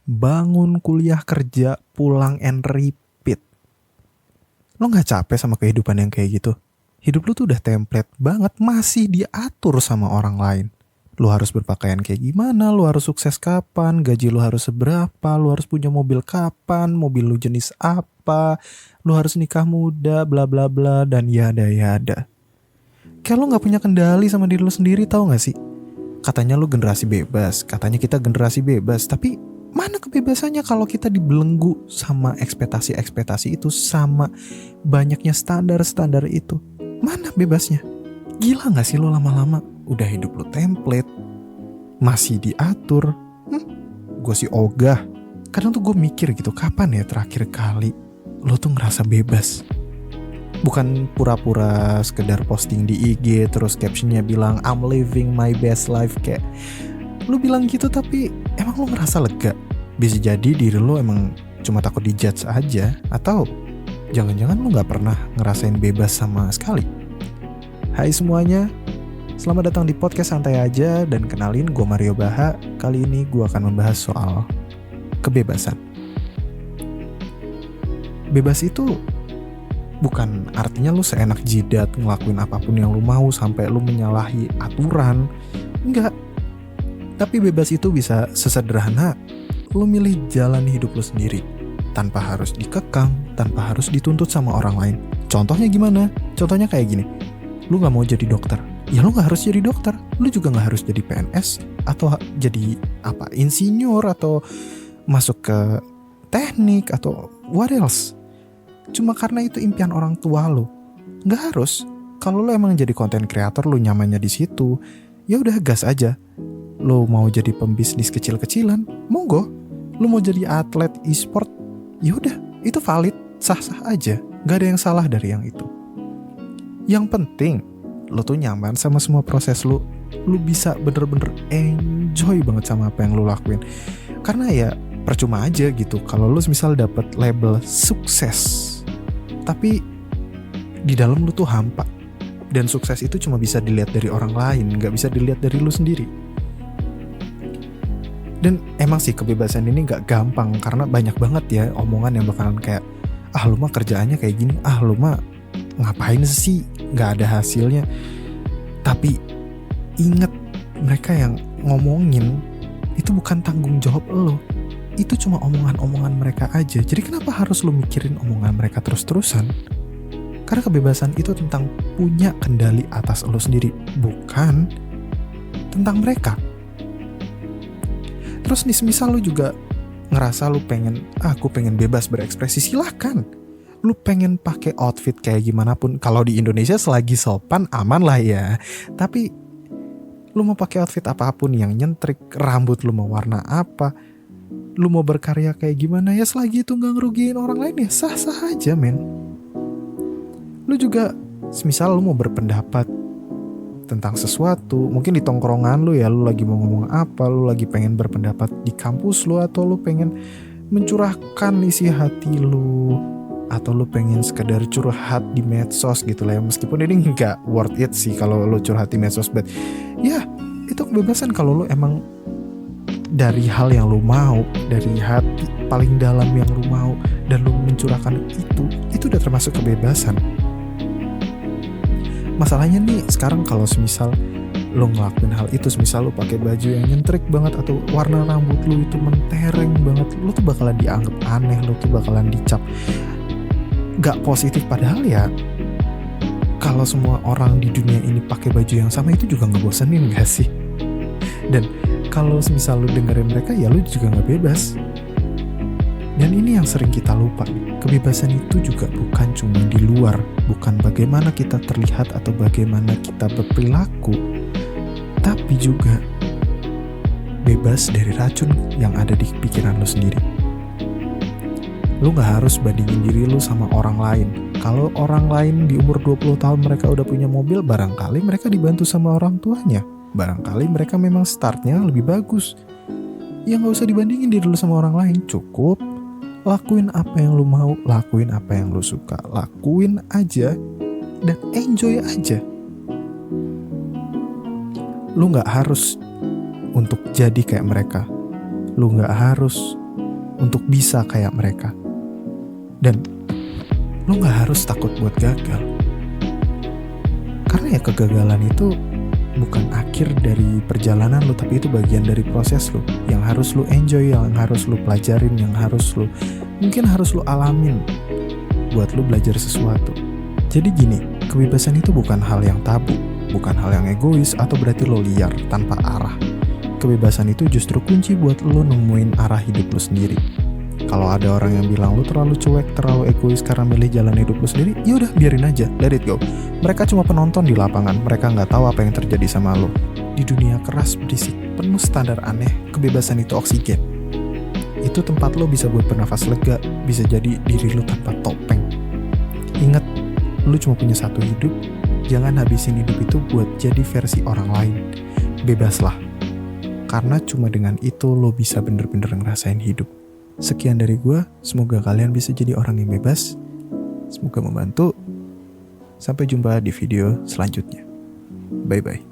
bangun, kuliah, kerja, pulang and repeat. Lo gak capek sama kehidupan yang kayak gitu? Hidup lo tuh udah template banget, masih diatur sama orang lain. Lo harus berpakaian kayak gimana, lo harus sukses kapan, gaji lo harus seberapa, lo harus punya mobil kapan, mobil lo jenis apa, lo harus nikah muda, bla bla bla, dan yada. Kayak lo gak punya kendali sama diri lo sendiri, tahu gak sih? Katanya lo generasi bebas, katanya kita generasi bebas, tapi mana kebebasannya kalau kita dibelenggu sama ekspektasi-ekspektasi itu, sama banyaknya standar-standar itu? Mana bebasnya? Gila gak sih lo lama-lama? Udah hidup lo template, masih diatur. Gue sih ogah. Kadang tuh gue mikir gitu, kapan ya terakhir kali lo tuh ngerasa bebas? Bukan pura-pura sekedar posting di IG terus captionnya bilang I'm living my best life. Kayak lu bilang gitu tapi emang lu ngerasa lega? Bisa jadi diri lu emang cuma takut dijudge aja, atau jangan-jangan lu gak pernah ngerasain bebas sama sekali. Hai semuanya, selamat datang di podcast Santai Aja, dan kenalin gue Mario Baha. Kali ini gue akan membahas soal kebebasan. Bebas itu bukan artinya lu seenak jidat ngelakuin apapun yang lu mau sampai lu menyalahi aturan. Enggak. Tapi bebas itu bisa sesederhana lu milih jalan hidup lu sendiri, tanpa harus dikekang, tanpa harus dituntut sama orang lain. Contohnya gimana? Contohnya kayak gini. Lu gak mau jadi dokter, ya lu gak harus jadi dokter. Lu juga gak harus jadi PNS atau jadi insinyur atau masuk ke teknik atau what else. Cuma karena itu impian orang tua lo, nggak harus. Kalau lo emang jadi content creator, lo nyamannya di situ, ya udah gas aja. Lo mau jadi pembisnis kecil-kecilan, monggo. Lo mau jadi atlet e-sport, ya udah, itu valid, sah-sah aja. Nggak ada yang salah dari yang itu. Yang penting, lo tuh nyaman sama semua proses lo. Lo bisa bener-bener enjoy banget sama apa yang lo lakuin. Karena ya percuma aja gitu kalau lo misal dapet label sukses, tapi di dalam lu tuh hampa. Dan sukses itu cuma bisa dilihat dari orang lain, gak bisa dilihat dari lu sendiri. Dan emang sih kebebasan ini gak gampang, karena banyak banget ya omongan yang bakalan kayak, ah lu mah kerjaannya kayak gini, ah lu mah ngapain sih, gak ada hasilnya. Tapi ingat, mereka yang ngomongin itu bukan tanggung jawab lo. Itu cuma omongan-omongan mereka aja. Jadi kenapa harus lu mikirin omongan mereka terus-terusan? Karena kebebasan itu tentang punya kendali atas lu sendiri, bukan tentang mereka. Terus nih semisal lu juga ngerasa lu pengen, aku pengen bebas berekspresi, silahkan. Lu pengen pakai outfit kayak gimana pun, kalau di Indonesia selagi sopan aman lah ya. Tapi lu mau pakai outfit apapun yang nyentrik, rambut lu mau warna apa, lu mau berkarya kayak gimana, ya selagi itu gak ngerugiin orang lain, ya sah-sah aja men. Lu juga semisal lu mau berpendapat tentang sesuatu, mungkin di tongkrongan lu ya, lu lagi mau ngomong apa, lu lagi pengen berpendapat di kampus lu, atau lu pengen mencurahkan isi hati lu, atau lu pengen sekedar curhat di medsos gitu lah ya. Meskipun ini gak worth it sih kalau lu curhat di medsos, but ya itu kebebasan kalau lu emang dari hal yang lu mau, dari hati paling dalam yang lu mau, dan lu mencurahkan itu udah termasuk kebebasan. Masalahnya nih sekarang kalau semisal lu ngelakuin hal itu, semisal lu pakai baju yang nyentrik banget atau warna rambut lu itu mentereng banget, lu tuh bakalan dianggap aneh, lu tuh bakalan dicap gak positif. Padahal ya kalau semua orang di dunia ini pakai baju yang sama, itu juga ngebosenin gak sih? Dan kalau misal lu dengerin mereka, ya lu juga gak bebas. Dan ini yang sering kita lupa. Kebebasan itu juga bukan cuma di luar, bukan bagaimana kita terlihat atau bagaimana kita berperilaku, tapi juga bebas dari racun yang ada di pikiran lu sendiri. Lu gak harus bandingin diri lu sama orang lain. Kalau orang lain di umur 20 tahun mereka udah punya mobil, barangkali mereka dibantu sama orang tuanya. Barangkali mereka memang startnya lebih bagus. Ya gak usah dibandingin diri lu sama orang lain. Cukup lakuin apa yang lu mau, lakuin apa yang lu suka, lakuin aja dan enjoy aja. Lu gak harus untuk jadi kayak mereka. Lu gak harus untuk bisa kayak mereka. Dan lo gak harus takut buat gagal. Karena ya kegagalan itu bukan akhir dari perjalanan lo, tapi itu bagian dari proses lo yang harus lo enjoy, yang harus lo pelajarin, yang mungkin harus lo alamin buat lo belajar sesuatu. Jadi gini, kebebasan itu bukan hal yang tabu, bukan hal yang egois atau berarti lo liar tanpa arah. Kebebasan itu justru kunci buat lo nemuin arah hidup lo sendiri. Kalau ada orang yang bilang lo terlalu cuek, terlalu egois karena milih jalan hidup lo sendiri, ya udah biarin aja, let it go. Mereka cuma penonton di lapangan, mereka nggak tahu apa yang terjadi sama lo. Di dunia keras, berisik, penuh standar aneh, kebebasan itu oksigen. Itu tempat lo bisa buat bernafas lega, bisa jadi diri lo tanpa topeng. Ingat, lo cuma punya satu hidup, jangan habisin hidup itu buat jadi versi orang lain. Bebaslah, karena cuma dengan itu lo bisa bener-bener ngerasain hidup. Sekian dari gue, semoga kalian bisa jadi orang yang bebas. Semoga membantu. Sampai jumpa di video selanjutnya. Bye-bye.